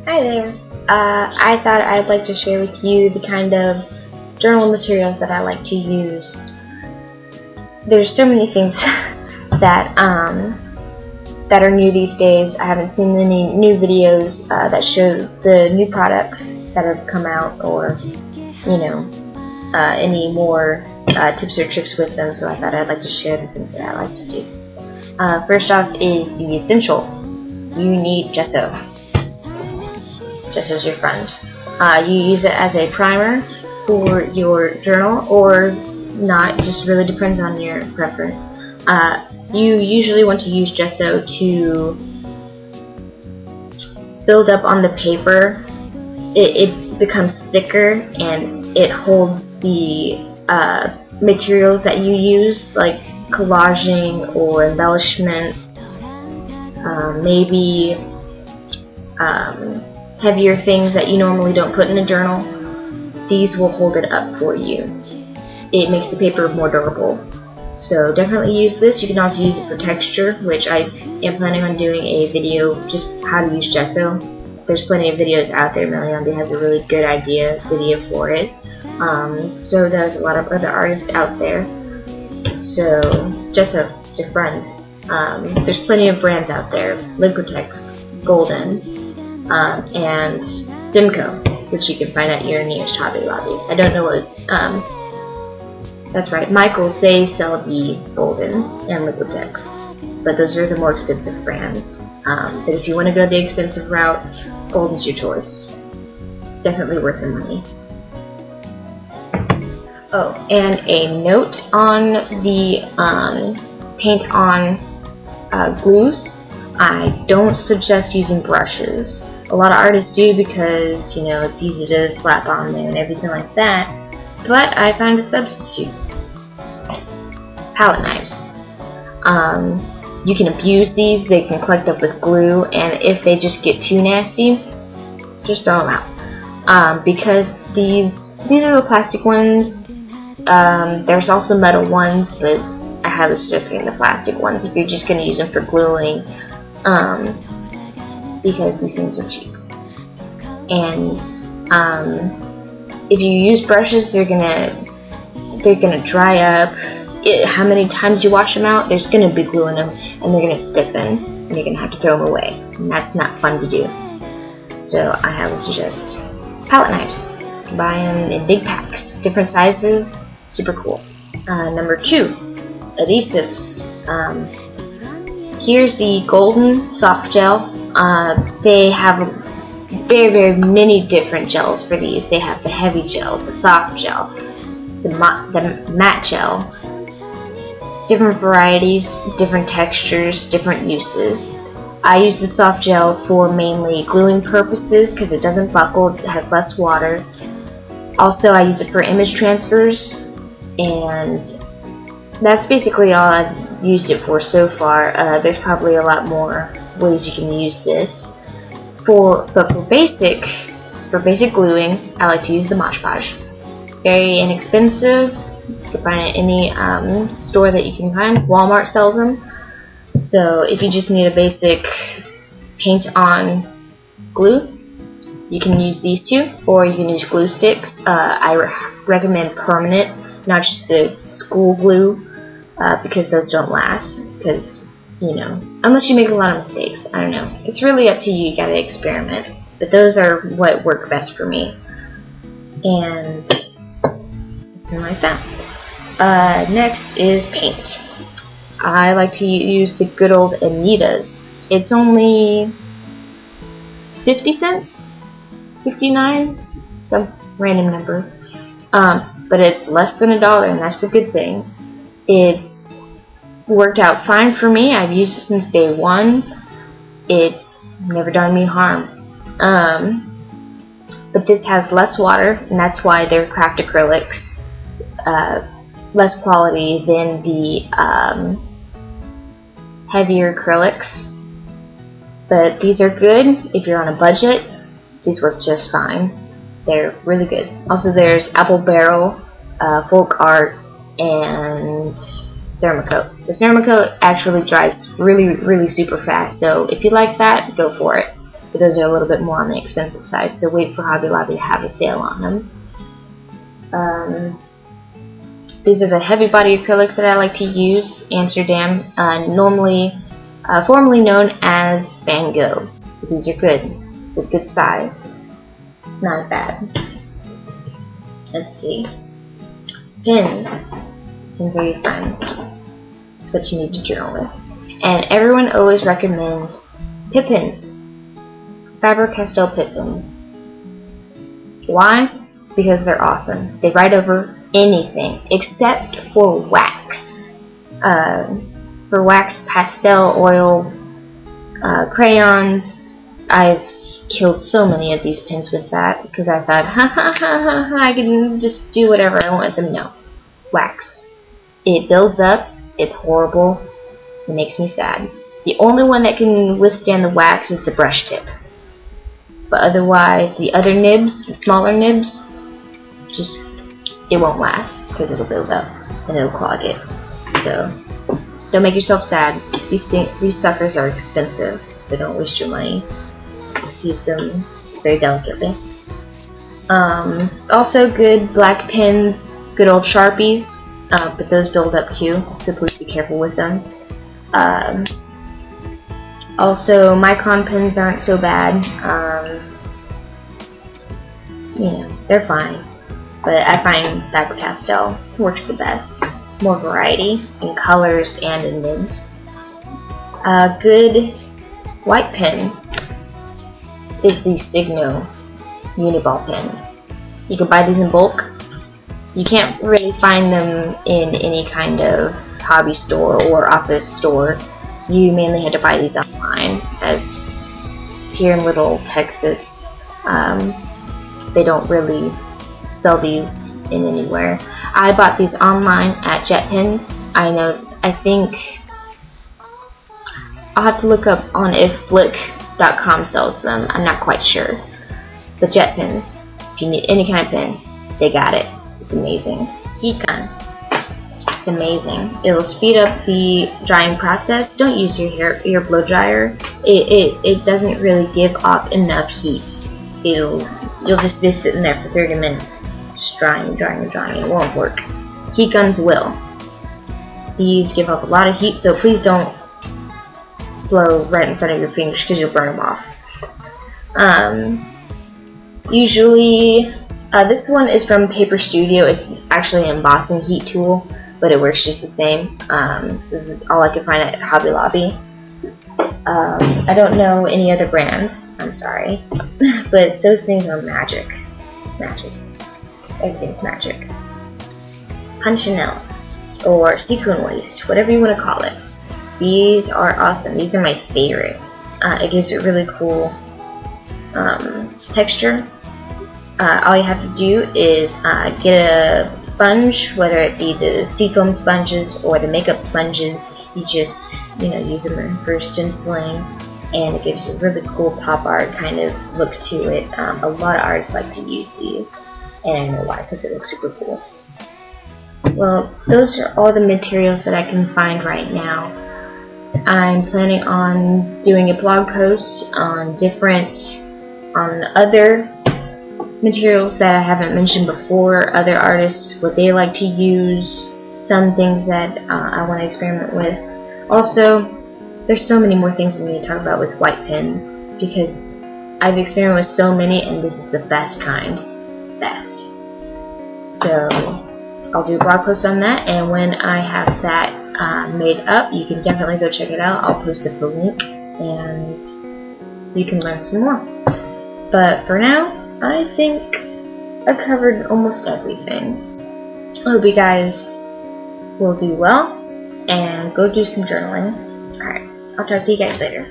Hi there. I thought I'd like to share with you the kind of journal materials that I like to use. There's so many things that that are new these days. I haven't seen any new videos that show the new products that have come out, or any more tips or tricks with them. So I thought I'd like to share the things that I like to do. First off is the essential. You need gesso. Gesso's your friend. You use it as a primer for your journal, or not, just really depends on your preference. You usually want to use gesso to build up on the paper. It becomes thicker and it holds the materials that you use, like collaging or embellishments, maybe heavier things that you normally don't put in a journal. These will hold it up for you. It makes the paper more durable. So definitely use this. You can also use it for texture, which I am planning on doing a video just how to use gesso. There's plenty of videos out there. Meliandi has a really good video for it. So does a lot of other artists out there. So gesso is your friend. There's plenty of brands out there: Liquitex, Golden, and Dimco, which you can find at your nearest Hobby Lobby. I don't know what. That's right, Michaels. They sell the Golden and Liquitex, but those are the more expensive brands. But if you want to go the expensive route, Golden's your choice. Definitely worth the money. Oh, and a note on the paint-on glues. I don't suggest using brushes. A lot of artists do because, it's easy to slap on there and everything like that. But I found a substitute. Palette knives. You can abuse these. They can collect up with glue, and if they just get too nasty, just throw them out. Because these are the plastic ones. There's also metal ones, but I highly suggest getting the plastic ones if you're just going to use them for gluing, because these things are cheap. And if you use brushes, they're gonna dry up. How many times you wash them out, there's gonna be glue in them, and they're gonna stiffen, and you're gonna have to throw them away, and that's not fun to do. So I highly suggest palette knives. You can buy them in big packs, different sizes, super cool. Number 2, adhesives. Here's the Golden soft gel. They have very many different gels for these. They have the heavy gel, the soft gel, the matte gel. Different varieties, different textures, different uses. I use the soft gel for mainly gluing purposes because it doesn't buckle, it has less water. Also, I use it for image transfers, and that's basically all I've used it for so far. There's probably a lot more ways you can use this. But for basic gluing, I like to use the podge. Very inexpensive. You can find it in any store that you can find. Walmart sells them. So if you just need a basic paint-on glue, you can use these two, or you can use glue sticks. I recommend permanent, not just the school glue, because those don't last. Because unless you make a lot of mistakes. I don't know. It's really up to you. You gotta experiment. But those are what work best for me. And like that. Next is paint. I like to use the good old Anita's. It's only 50 cents? 69? Some random number. But it's less than $1, and that's the good thing. It's worked out fine for me. I've used it since day one. It's never done me harm. But this has less water, and that's why they're craft acrylics. Less quality than the heavier acrylics. But these are good if you're on a budget. These work just fine. They're really good. Also, there's Apple Barrel, Folk Art, and Ceramicoat. The Ceramicoat actually dries really super fast, so if you like that, go for it. but those are a little bit more on the expensive side, so wait for Hobby Lobby to have a sale on them. These are the heavy body acrylics that I like to use. Amsterdam, formerly known as Van Gogh. These are good. It's a good size. Not bad. Let's see. Pins. Pins are your friends. It's what you need to journal with. And everyone always recommends Pippins. Faber-Castell Pippins. Why? Because they're awesome. They write over anything except for wax. For wax, pastel, oil, crayons. I've killed so many of these pins with that because I thought, I can just do whatever I want with them. No. Wax. It builds up. It's horrible. It makes me sad. The only one that can withstand the wax is the brush tip. But otherwise, the other nibs, the smaller nibs, it won't last because it'll build up and it'll clog it. So don't make yourself sad. These suckers are expensive, so don't waste your money. Use them very delicately. Also good black pins, good old Sharpies, but those build up too, so please be careful with them. Also micron pins aren't so bad. You know, they're fine. But I find Faber-Castell works the best. More variety in colors and in nibs. A good white pen is the Signo Uniball pen. You can buy these in bulk. You can't really find them in any kind of hobby store or office store. You mainly had to buy these online, as here in Little Texas, they don't really sell these in anywhere. I bought these online at JetPens. I think I'll have to look up on if Blick.com sells them. I'm not quite sure. But JetPens, if you need any kind of pen, they got it. It's amazing. Heat gun. It's amazing. It will speed up the drying process. Don't use your blow dryer. It doesn't really give off enough heat. You'll just be sitting there for 30 minutes, just drying. It won't work. Heat guns will. These give off a lot of heat, so please don't blow right in front of your fingers because you'll burn them off. Usually, this one is from Paper Studio. It's actually an embossing heat tool, but it works just the same. This is all I could find at Hobby Lobby. I don't know any other brands, I'm sorry, but those things are magic. Magic. Everything's magic. Punchinelle, or sequin waste, whatever you want to call it. These are awesome. These are my favorite. It gives it really cool texture. All you have to do is get a sponge, whether it be the seafoam sponges or the makeup sponges. You just, use them for stenciling, and it gives you a really cool pop art kind of look to it. A lot of artists like to use these, and I know why, because they look super cool. Well, those are all the materials that I can find right now. I'm planning on doing a blog post on other materials that I haven't mentioned before, other artists, what they like to use, some things that I want to experiment with. Also, there's so many more things we need to talk about with white pens, because I've experimented with so many, and this is the best kind. Best. So, I'll do a blog post on that, and when I have that made up, you can definitely go check it out. I'll post up the link, and you can learn some more. But for now, I think I've covered almost everything. I hope you guys will do well and go do some journaling. Alright, I'll talk to you guys later.